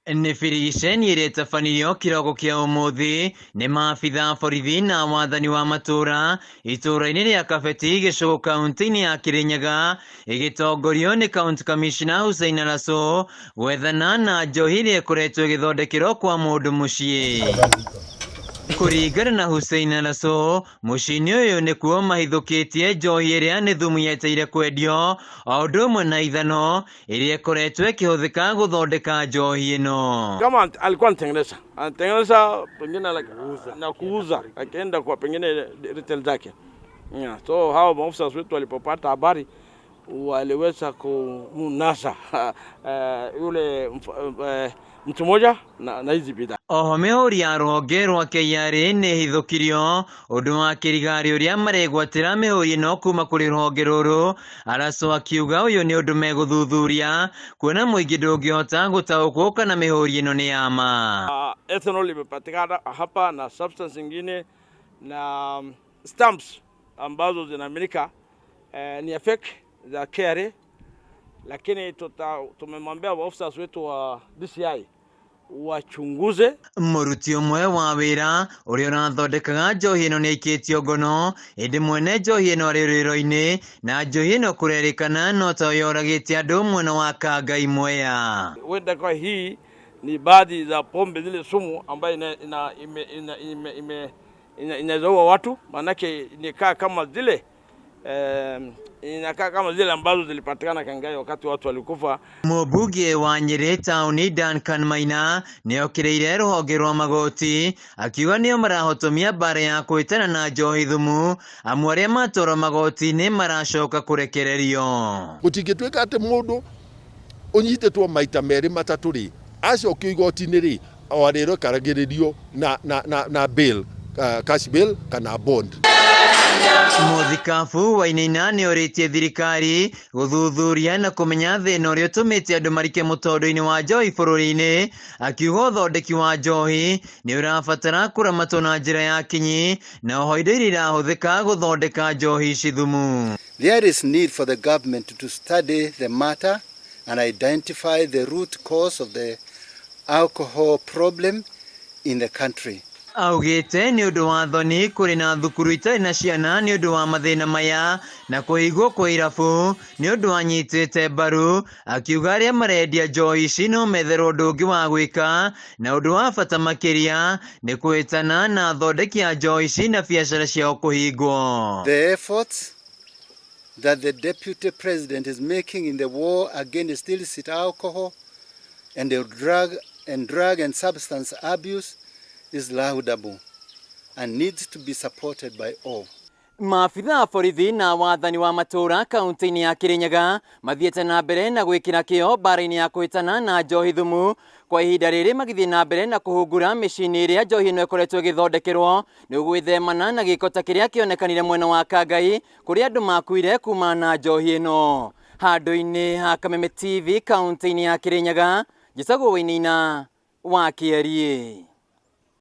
Nĩ BIRIGICENI ĩrĩtabanĩrio kĩroko kĩa ũmũthĩ nĩ maabithaa borithi na wathani wa matũũra itũũra-inĩ rĩa KABETI GICHUGU kaunti-inĩ ya Kirinyaga ĩgĩtongorio nĩ County Commissioner HUSSEIN gwethana na njohi ĩrĩa ĩkoretwo ĩgĩthondekerwo kwa mũndũ mũciĩ. Kũringana na HUSSEIN mũciĩ-inĩ ũyũ nĩkuo mahithũkĩtie njohi ĩrĩa nĩ thumu yeteire kwendio o ũndũ ũmwe na ithano ĩrĩa ĩkoretwo ĩkĩhũthĩka gũthondeka njohi ĩno. Kama alikuwa anatengeneza pengine na kuuza, akaenda kwa pengine retail zake. So hao maafisa wetu walipopata habari waliweza kunasa yule mtu mmoja na hizi bidhaa. Oho mĩhũri ya rũhonge rwa KRA nĩ hithũkirio ũndũ wa kĩrigari ũrĩa maregwatĩra mĩhũri ĩno kuma kũrĩ rũhonge rũrũ. ALLASOW akiuga ũyũ nĩ ũndũ megũthuthuria kuona mũingĩ ndũngĩhota gũtaũkwo kana mĩhũri ĩno nĩ ya ma. Ethanol imepatikana hapa na substance nyingine na stamps ambazo zinaaminika ni fake za KRA, lakini tumemwambia maafisa wetu wa DCI wachunguze. Mũruti ũmwe wa wĩra ũrĩa ũrathondekaga njohi ĩno nĩ aikĩtio ngono ĩndĩ mwene njohi ĩno arĩ rwĩro-inĩ na njohi ĩno kũrerĩkana no ta yoragĩte andũ mwena wa Kangai Mwea. Wenda kwa hii ni baadhi za pombe zile sumu ambayo inazoua watu, manake inakaa kama zile inakaa kama zile ambazo zilipatikana Kangai wakati watu walikufa. Mũmbunge wa Nyeri taũni Duncan Maina nĩokĩrĩire rũhonge rwa magoti akiuga nĩo marahotomia mbara ya kũhĩtana na njohi thumu amwe arĩa matwarwo magoti-inĩ maracoka kũrekererio. Gũtingĩtuĩka atĩ mũndũ ũnyitĩtwo maita merĩ matatũ rĩ acokio igoti-inĩ rĩ o arĩrekaragĩrĩrio na bail, cash bail kana bond. Mũthikabu wa Inaina nĩorĩtie thirikari gũthuthuria na kũmenya thĩna ũrĩa ũtũmĩte andũ marike mũtondo-inĩ wa njohi bũrũri-inĩ, akiuga ũthondeki wa njohi nĩ ũrabatara kũramatwo na njĩra ya kinyi na oho indo iria irahũthĩka gũthondeka njohi ici thumu. There is need for the government to study the matter and identify the root cause of the alcohol problem in the country. Augĩte nĩ ũndũ wa thoni kũrĩ na thukuru itarĩ na ciana nĩ ũndũ wa mathĩna maya na kũhingwo kwa irabu nĩ ũndũ anyitĩte mbaru, akiuga arĩa marendia njohi ici no metherwo ũndũ ũngĩ wa gwĩka na ũndũ wa bata makĩria nĩ kũhĩtana na athondeki a njohi ici na biacara ciao kũhingwo. The efforts that the Deputy President is making in the war against illicit alcohol and the drug and substance abuse is laudable and needs to be supported by all. Maabithaa borithi na wathani wa matũũra kaunti-inĩ ya Kirinyaga mathiĩte na mbere na gwĩkĩra kĩo mbara-inĩ ya kũhĩtana na njohi thumu kwa ihinda rĩrĩ magĩthiĩ na mbere na kũhungura mĩciĩ-inĩ ĩrĩa njohi ĩno ĩkoretwo ĩgĩthondekerwo nĩguo gwĩthemana na gĩko ta kĩrĩa kĩonekanire mwena wa Kangai kũrĩa andũ makuire kuma na njohi ĩno. Handũ-inĩ ha Kameme TV kaunti-inĩ ya Kirinyaga, Gĩchagũ Wainaina wa KAUNTI-INI.